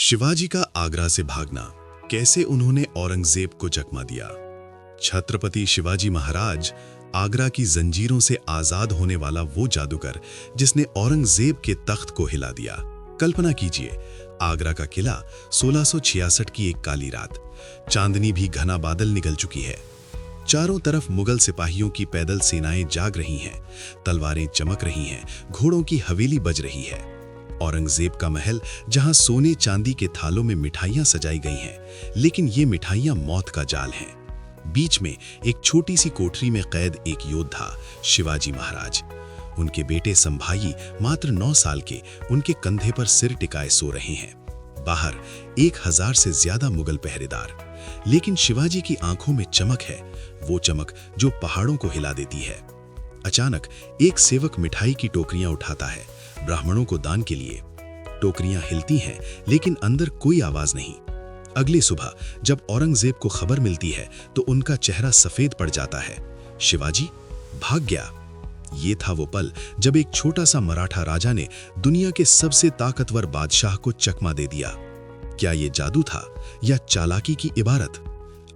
शिवाजी का आगरा से भागना, कैसे उन्होंने औरंगजेब को चकमा दिया। छत्रपति शिवाजी महाराज आगरा की जंजीरों से आजाद होने वाला वो जादूगर जिसने औरंगजेब के तख्त को हिला दिया। कल्पना कीजिए, आगरा का किला 1666 की एक काली रात, चांदनी भी घना बादल निकल चुकी है। चारों तरफ मुगल सिपाहियों की पैदल सेनाएं जाग रही हैं, तलवारें चमक रही हैं, घोड़ों की हवेली बज रही है। औरंगजेब का महल, जहां सोने चांदी के थालों में मिठाइयां सजाई गई हैं, लेकिन ये मिठाइयां मौत का जाल हैं। बीच में एक छोटी सी कोठरी में कैद एक योद्धा, शिवाजी महाराज। उनके बेटे संभाई मात्र 9 साल के उनके कंधे पर सिर टिकाए सो रहे हैं। बाहर 1000 से ज्यादा मुगल पहरेदार, लेकिन शिवाजी की आंखों में चमक है, वो चमक जो पहाड़ों को हिला देती है। अचानक एक सेवक मिठाई की टोकरियां उठाता है, ब्राह्मणों को दान के लिए। टोकरियां हिलती हैं, लेकिन अंदर कोई आवाज नहीं। अगली सुबह जब औरंगजेब को खबर मिलती है तो उनका चेहरा सफेद पड़ जाता है। शिवाजी भाग गया। ये था वो पल जब एक छोटा सा मराठा राजा ने दुनिया के सबसे ताकतवर बादशाह को चकमा दे दिया। क्या ये जादू था या चालाकी की इबारत?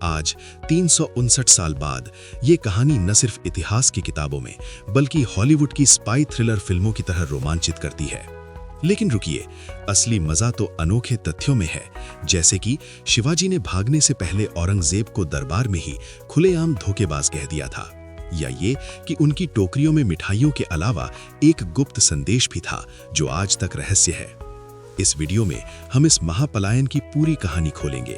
आज 359 साल बाद ये कहानी न सिर्फ इतिहास की किताबों में बल्कि हॉलीवुड की स्पाई थ्रिलर फिल्मों की तरह रोमांचित करती है। लेकिन रुकिए, असली मजा तो अनोखे तथ्यों में है, जैसे कि शिवाजी ने भागने से पहले औरंगजेब को दरबार में ही खुलेआम धोखेबाज कह दिया था, या ये कि उनकी टोकरियों में मिठाइयों के अलावा एक गुप्त संदेश भी था जो आज तक रहस्य है। इस वीडियो में हम इस महापलायन की पूरी कहानी खोलेंगे,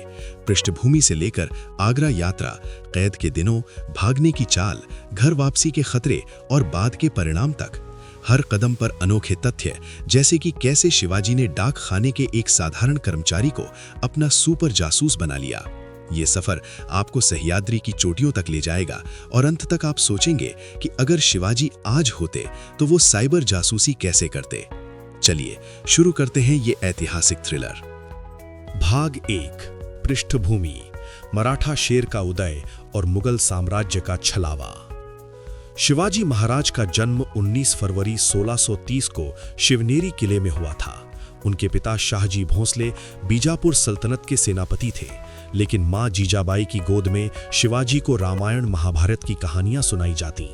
पृष्ठभूमि से लेकर आगरा यात्रा, कैद के दिनों, भागने की चाल, घर वापसी के खतरे और बाद के परिणाम तक। हर कदम पर अनोखे तथ्य, जैसे कि कैसे शिवाजी ने डाक खाने के एक साधारण कर्मचारी को अपना सुपर जासूस बना लिया। ये सफर आपको सह्याद्री की चोटियों तक ले जाएगा और अंत तक आप सोचेंगे कि अगर शिवाजी आज होते तो वो साइबर जासूसी कैसे करते। चलिए शुरू करते हैं ये ऐतिहासिक थ्रिलर। भाग 1, पृष्ठभूमि, मराठा शेर का उदय और मुगल साम्राज्य का छलावा। शिवाजी महाराज का जन्म 19 फरवरी 1630 को शिवनेरी किले में हुआ था। उनके पिता शाहजी भोंसले बीजापुर सल्तनत के सेनापति थे, लेकिन मां जीजाबाई की गोद में शिवाजी को रामायण महाभारत की कहानियां सुनाई जाती।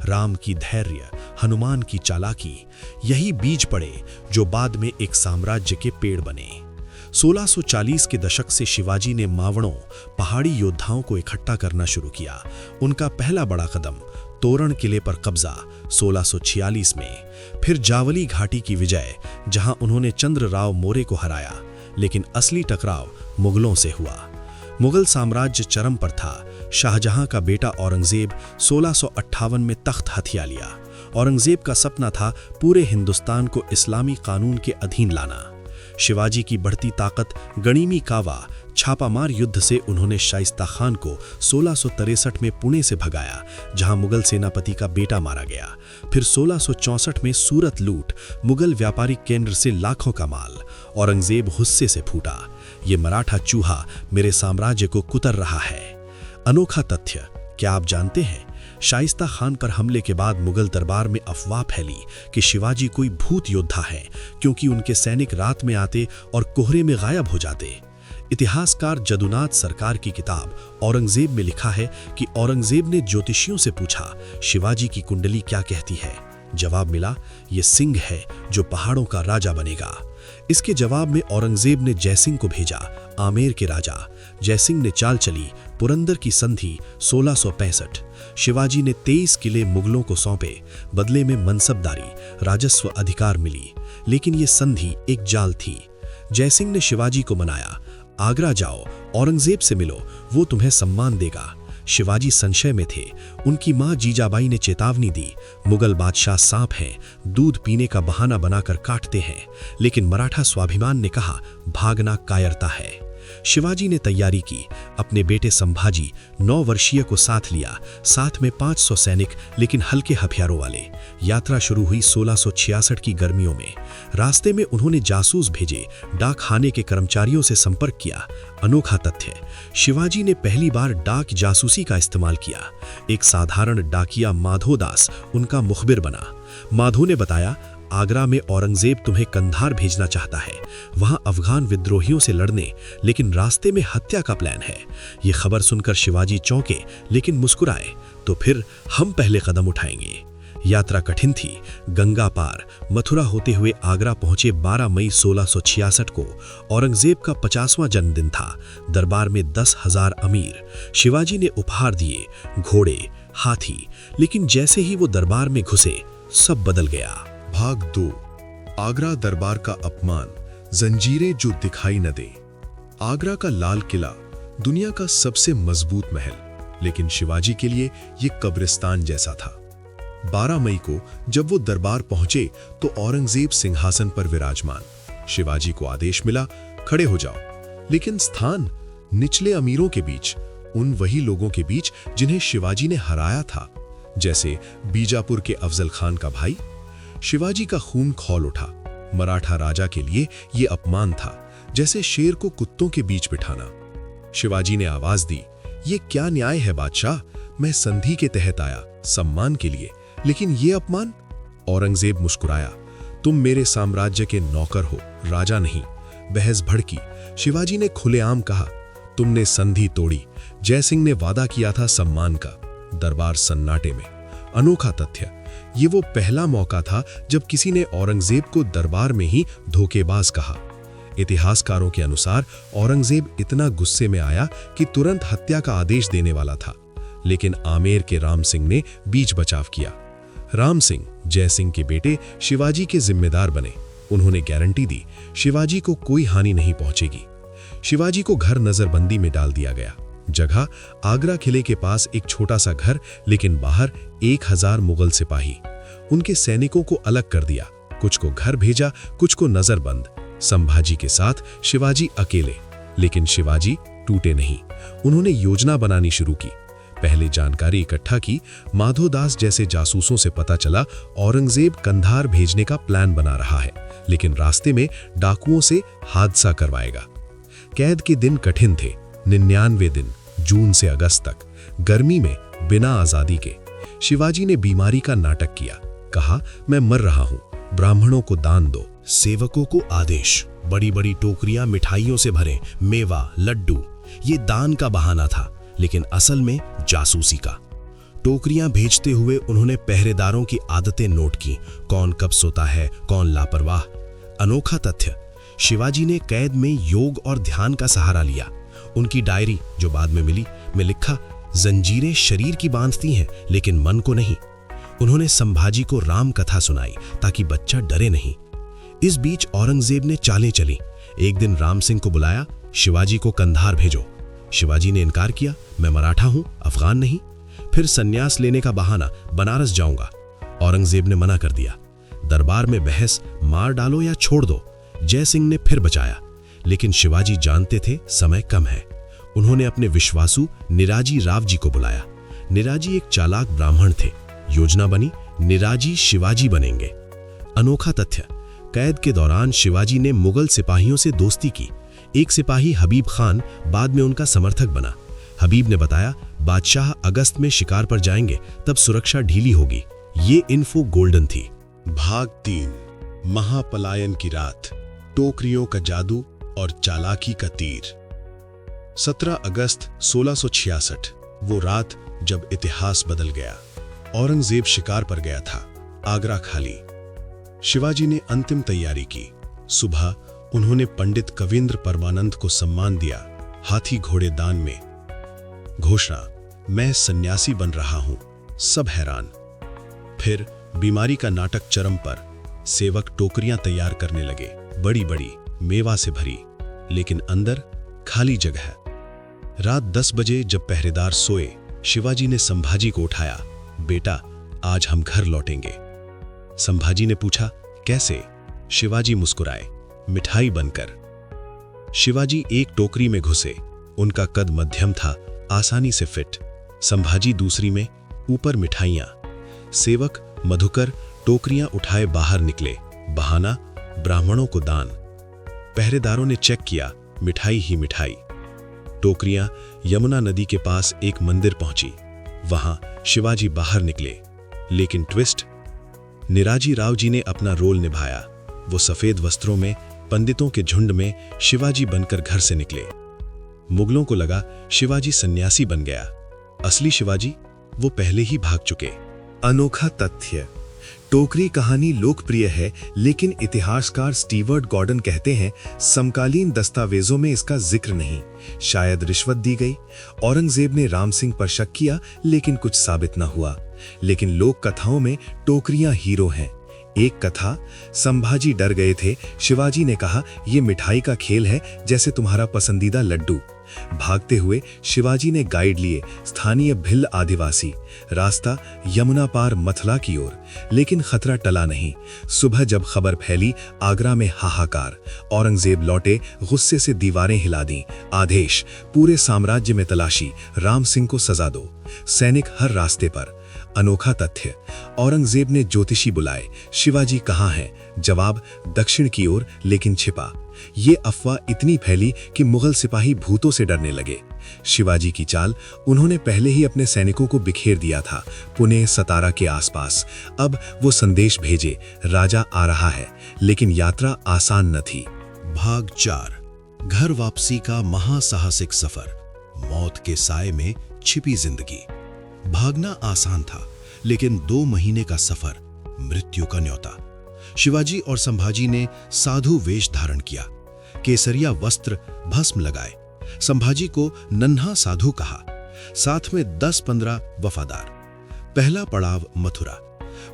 राम की धैर्य, हनुमान की चालाकी, यही बीज पड़े जो बाद में एक साम्राज्य के पेड़ बने। 1640 के दशक से शिवाजी ने मावड़ों, पहाड़ी योद्धाओं को इकट्ठा करना शुरू किया। उनका पहला बड़ा कदम तोरण किले पर कब्जा 1646 में, फिर जावली घाटी की विजय जहां उन्होंने चंद्रराव मौर्य को हराया, लेकिन असली टकराव मुगलों से हुआ। मुगल साम्राज्य चरम पर था। शाहजहां का बेटा औरंगजेब 1658 में तख्त हथिया लिया। औरंगजेब का सपना था पूरे हिंदुस्तान को इस्लामी कानून के अधीन लाना। शिवाजी की बढ़ती ताकत, गणिमी कावा, छापामार युद्ध से उन्होंने शाइस्ता खान को 1663 में पुणे से भगाया, जहां मुगल सेनापति का बेटा मारा गया। फिर 1664 में सूरत लूट, मुगल व्यापारिक केंद्र से लाखों का माल। औरंगजेब गुस्से से फूटा, ये मराठा चूहा मेरे साम्राज्य को कुतर रहा है। अनोखा तथ्य, क्या आप जानते हैं, शाइस्ता खान पर हमले के बाद मुगल दरबार में अफवाह फैली कि शिवाजी कोई भूत योद्धा है, क्योंकि उनके सैनिक रात में आते और कोहरे में गायब हो जाते। इतिहासकार जदुनाथ सरकार की किताब औरंगजेब में लिखा है कि औरंगजेब ने ज्योतिषियों से पूछा, शिवाजी की कुंडली क्या कहती है? जवाब मिला, ये सिंह है जो पहाड़ों का राजा बनेगा। इसके जवाब में औरंगजेब ने जयसिंह को भेजा, आमेर के राजा। जयसिंह ने चाल चली, पुरंदर की संधि 1665। शिवाजी ने 23 किले मुगलों को सौंपे, बदले में मनसबदारी, राजस्व अधिकार मिली। लेकिन ये संधि एक जाल थी। जयसिंह ने शिवाजी को मनाया, आगरा जाओ, औरंगजेब से मिलो, वो तुम्हें सम्मान देगा। शिवाजी संशय में थे। उनकी मां जीजाबाई ने चेतावनी दी, मुगल बादशाह सांप हैं, दूध पीने का बहाना बनाकर काटते हैं। लेकिन मराठा स्वाभिमान ने कहा, भागना कायरता है। शिवाजी ने तैयारी की, अपने बेटे संभाजी 9 वर्षीय को साथ लिया, साथ में 500 सैनिक, लेकिन हल्के हथियारों वाले। यात्रा शुरू हुई 1666 की गर्मियों में। रास्ते में उन्होंने जासूस भेजे, डाक खाने के कर्मचारियों से संपर्क किया। अनोखा तथ्य, शिवाजी ने पहली बार डाक जासूसी का इस्तेमाल किया। एक साधारण डाकिया माधोदास उनका मुखबिर बना। माधो ने बताया, आगरा में औरंगजेब तुम्हें कंधार भेजना चाहता है, वहां अफगान विद्रोहियों से लड़ने, लेकिन रास्ते में हत्या का प्लान है। ये खबर सुनकर शिवाजी चौंके लेकिन मुस्कुराए। तो फिर हम पहले कदम उठाएंगे। यात्रा कठिन थी। गंगा पार मथुरा होते हुए आगरा पहुंचे 12 मई 1666 को। औरंगजेब का 50वां जन्मदिन था। दरबार में 10,000 अमीर। शिवाजी ने उपहार दिए, घोड़े, हाथी, लेकिन जैसे ही वो दरबार में घुसे सब बदल गया। भाग 2। आगरा दरबार का अपमान, जंजीरें जो दिखाई न दे। आगरा का लाल किला दुनिया का सबसे मजबूत महल, लेकिन शिवाजी के लिए ये कब्रिस्तान जैसा था। 12 मई को जब वो दरबार पहुंचे तो औरंगजेब सिंहासन पर विराजमान। शिवाजी को आदेश मिला, खड़े हो जाओ। लेकिन स्थान निचले अमीरों के बीच, उन वही लोगों के बीच जिन्हें शिवाजी ने हराया था, जैसे बीजापुर के अफजल खान का भाई। शिवाजी का खून खौल उठा। मराठा राजा के लिए यह अपमान था, जैसे शेर को कुत्तों के बीच बिठाना। शिवाजी ने आवाज दी, ये क्या न्याय है बादशाह? मैं संधि के तहत आया, सम्मान के लिए, लेकिन ये अपमान। औरंगजेब मुस्कुराया, तुम मेरे साम्राज्य के नौकर हो, राजा नहीं। बहस भड़की। शिवाजी ने खुलेआम कहा, तुमने संधि तोड़ी, जयसिंह ने वादा किया था सम्मान का। दरबार सन्नाटे में। अनोखा तथ्य, ये वो पहला मौका था जब किसी ने औरंगजेब को दरबार में ही धोखेबाज कहा। इतिहासकारों के अनुसार औरंगजेब इतना गुस्से में आया कि तुरंत हत्या का आदेश देने वाला था, लेकिन आमेर के राम सिंह ने बीच बचाव किया। राम सिंह जयसिंह के बेटे शिवाजी के जिम्मेदार बने। उन्होंने गारंटी दी, शिवाजी को कोई हानि नहीं पहुंचेगी। शिवाजी को घर नजरबंदी में डाल दिया गया। जगह आगरा किले के पास एक छोटा सा घर, लेकिन बाहर 1000 मुगल सिपाही। उनके सैनिकों को अलग कर दिया, कुछ को घर भेजा, कुछ को नजरबंद। संभाजी के साथ शिवाजी अकेले, लेकिन शिवाजी टूटे नहीं। उन्होंने योजना बनानी शुरू की। पहले जानकारी इकट्ठा की। माधोदास जैसे जासूसों से पता चला औरंगजेब कंधार भेजने का प्लान बना रहा है, लेकिन रास्ते में डाकुओं से हादसा करवाएगा। कैद के दिन कठिन थे, 99 दिन, जून से अगस्त तक, गर्मी में, बिना आजादी के। शिवाजी ने बीमारी का नाटक किया। कहा, मैं मर रहा हूं, ब्राह्मणों को दान दो। सेवकों को आदेश, बड़ी बड़ी टोकरियां मिठाइयों से भरे, मेवा, लड्डू। ये दान का बहाना था, लेकिन असल में जासूसी का। टोकरियां भेजते हुए उन्होंने पहरेदारों की आदतें नोट की, कौन कब सोता है, कौन लापरवाह। अनोखा तथ्य, शिवाजी ने कैद में योग और ध्यान का सहारा लिया। उनकी डायरी, जो बाद में मिली, में लिखा, जंजीरें शरीर की बांधती हैं लेकिन मन को नहीं। उन्होंने संभाजी को राम कथा सुनाई ताकि बच्चा डरे नहीं। इस बीच औरंगजेब ने चालें चली। एक दिन राम सिंह को बुलाया, शिवाजी को कंधार भेजो। शिवाजी ने इनकार किया, मैं मराठा हूं, अफगान नहीं। फिर संन्यास लेने का बहाना, बनारस जाऊंगा। औरंगजेब ने मना कर दिया। दरबार में बहस, मार डालो या छोड़ दो। जयसिंह ने फिर बचाया, लेकिन शिवाजी जानते थे समय कम है। उन्होंने अपने विश्वासु निराजी राव जी को बुलाया। निराजी एक चालाक ब्राह्मण थे। योजना बनी, निराजी शिवाजी बनेंगे। अनोखा तथ्य, कैद के दौरान शिवाजी ने मुगल सिपाहियों से दोस्ती की। एक सिपाही हबीब खान बाद में उनका समर्थक बना। हबीब ने बताया, बादशाह अगस्त में शिकार पर जाएंगे, तब सुरक्षा ढीली होगी। ये इन्फो गोल्डन थी। भाग 3। महापलायन की रात, टोकरियों का जादू और चालाकी का तीर। 17 अगस्त 1666, वो रात जब इतिहास बदल गया। औरंगजेब शिकार पर गया था, आगरा खाली। शिवाजी ने अंतिम तैयारी की। सुबह उन्होंने पंडित कवींद्र परमानंद को सम्मान दिया, हाथी घोड़े दान में। घोषणा, मैं सन्यासी बन रहा हूं। सब हैरान। फिर बीमारी का नाटक चरम पर। सेवक टोकरियां तैयार करने लगे, बड़ी बड़ी, मेवा से भरी, लेकिन अंदर खाली जगह। रात 10 बजे जब पहरेदार सोए, शिवाजी ने संभाजी को उठाया, बेटा आज हम घर लौटेंगे। संभाजी ने पूछा, कैसे? शिवाजी मुस्कुराए, मिठाई बनकर। शिवाजी एक टोकरी में घुसे। उनका कद मध्यम था, आसानी से फिट। संभाजी दूसरी में, ऊपर मिठाइयां। सेवक मधुकर टोकरियां उठाए बाहर निकले। बहाना, ब्राह्मणों को दान। पहरेदारों ने चेक किया, मिठाई ही मिठाई। टोकरियां यमुना नदी के पास एक मंदिर पहुंची। वहां शिवाजी बाहर निकले, लेकिन ट्विस्ट, निराजी राव जी ने अपना रोल निभाया। वो सफेद वस्त्रों में पंडितों के झुंड में शिवाजी बनकर घर से निकले। मुगलों को लगा शिवाजी सन्यासी बन गया। असली शिवाजी वो पहले ही भाग चुके। अनोखा तथ्य। टोकरी कहानी लोकप्रिय है, लेकिन इतिहासकार स्टीवर्ट गॉर्डन कहते हैं समकालीन दस्तावेजों में इसका जिक्र नहीं। शायद रिश्वत दी गई। औरंगजेब ने राम सिंह पर शक किया, लेकिन कुछ साबित न हुआ। लेकिन लोक कथाओं में टोकरियां हीरो हैं। एक कथा, संभाजी डर गए थे। शिवाजी ने कहा, ये मिठाई का खेल है, जैसे तुम्हारा पसंदीदा लड्डू। भागते हुए शिवाजी ने गाइड लिए स्थानीय भिल्ल आदिवासी। रास्ता यमुना पार मथुरा की ओर, लेकिन खतरा टला नहीं। सुबह जब खबर फैली, आगरा में हाहाकार। औरंगजेब लौटे, गुस्से से दीवारें हिला दी। आदेश, पूरे साम्राज्य में तलाशी, राम सिंह को सजा दो। सैनिक हर रास्ते पर। अनोखा तथ्य। औरंगजेब ने ज्योतिषी बुलाए। शिवाजी कहाँ हैं? जवाब, दक्षिण की ओर, लेकिन छिपा। ये अफवाह इतनी फैली कि मुगल सिपाही भूतों से डरने लगे। शिवाजी की चाल, उन्होंने पहले ही अपने सैनिकों को बिखेर दिया था पुणे सतारा के आसपास। अब वो संदेश भेजे, राजा आ रहा है। लेकिन यात्रा आसान न थी। भाग 4। घर वापसी का महासाहसिक सफर। मौत के साए में छिपी जिंदगी। भागना आसान था, लेकिन 2 महीने का सफर, मृत्यु का न्योता। शिवाजी और संभाजी ने साधु वेश धारण किया, केसरिया वस्त्र, भस्म लगाए। संभाजी को नन्हा साधु कहा, साथ में 10-15 वफादार। पहला पड़ाव मथुरा।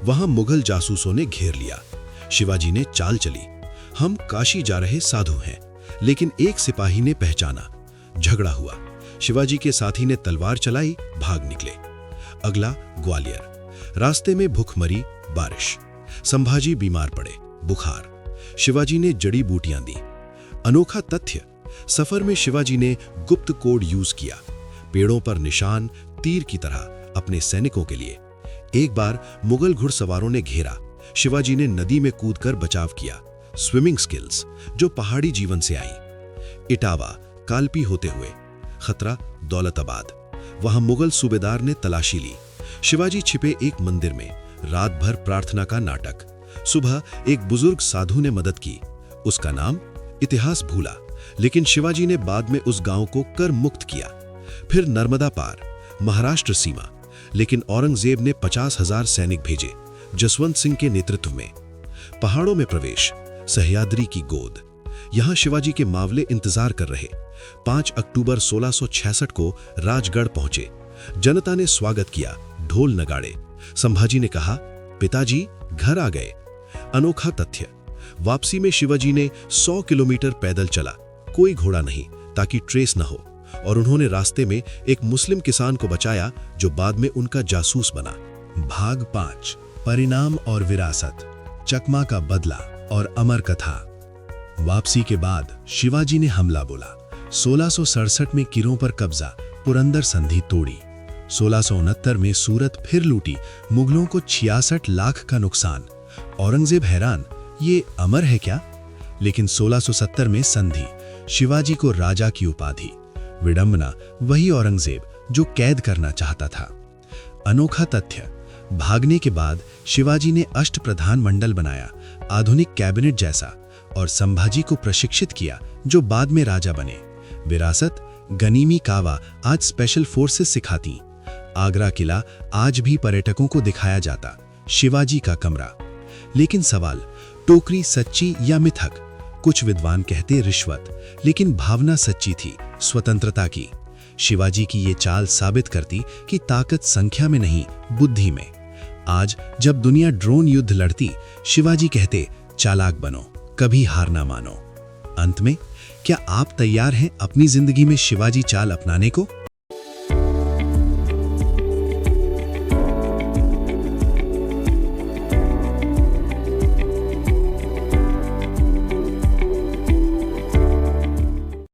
वहां मुगल जासूसों ने घेर लिया। शिवाजी ने चाल चली, हम काशी जा रहे साधु हैं। लेकिन एक सिपाही ने पहचाना। झगड़ा हुआ। शिवाजी के साथी ने तलवार चलाई, भाग निकले। अगला ग्वालियर। रास्ते में भूखमरी, बारिश। संभाजी बीमार पड़े, बुखार। शिवाजी ने जड़ी बूटियां दी। अनोखा तथ्य। सफर में शिवाजी ने गुप्त कोड यूज किया, पेड़ों पर निशान, तीर की तरह, अपने सैनिकों के लिए। एक बार मुगल घुड़सवारों ने घेरा। शिवाजी ने नदी में कूदकर बचाव किया। स्विमिंग स्किल्स जो पहाड़ी जीवन से आई। इटावा, कालपी होते हुए। खतरा, दौलताबाद। वहां मुगल सूबेदार ने तलाशी ली। शिवाजी छिपे एक मंदिर में। रात भर प्रार्थना का नाटक। सुबह एक बुजुर्ग साधु ने मदद की। उसका नाम इतिहास भूला, लेकिन शिवाजी ने बाद में उस गांव को कर मुक्त किया। फिर नर्मदा पार, महाराष्ट्र सीमा। लेकिन औरंगजेब ने 50,000 सैनिक भेजे, जसवंत सिंह के नेतृत्व में। पहाड़ों में प्रवेश, सह्याद्री की गोद। यहां शिवाजी के मावले इंतजार कर रहे। 5 अक्टूबर 1666 को राजगढ़ पहुंचे। जनता ने स्वागत किया, ढोल नगाड़े। संभाजी ने कहा, पिताजी घर आ गए। अनोखा तथ्य। वापसी में शिवाजी ने 100 किलोमीटर पैदल चला, कोई घोड़ा नहीं, ताकि ट्रेस न हो। और उन्होंने रास्ते में एक मुस्लिम किसान को बचाया, जो बाद में उनका जासूस बना। भाग 5। परिणाम और विरासत। चकमा का बदला और अमर कथा। वापसी के बाद शिवाजी ने हमला बोला। 1667 में किरों पर कब्जा, पुरंदर संधि तोड़ी। 1669 में सूरत फिर लूटी, मुगलों को 66 लाख का नुकसान। औरंगजेब हैरान, ये अमर है क्या? लेकिन 1670 में संधि, शिवाजी को राजा की उपाधि। विडंबना, वही औरंगजेब जो कैद करना चाहता था। अनोखा तथ्य। भागने के बाद शिवाजी ने अष्टप्रधान मंडल बनाया, आधुनिक कैबिनेट जैसा, और संभाजी को प्रशिक्षित किया, जो बाद में राजा बने। विरासत, गनीमी कावा आज स्पेशल फोर्सेस सिखाती। आगरा किला आज भी पर्यटकों को दिखाया जाता। शिवाजी का कमरा। लेकिन सवाल, टोकरी सच्ची या मिथक? कुछ विद्वान कहते रिश्वत, लेकिन भावना सच्ची थी, स्वतंत्रता की। शिवाजी की ये चाल साबित करती कि ताकत संख्या में नहीं, बुद्धि में। आज जब दुनिया ड्रोन युद्ध लड़ती, शिवाजी कहते, चालाक बनो, कभी हार ना मानो। अंत में, क्या आप तैयार हैं अपनी जिंदगी में शिवाजी चाल अपनाने को?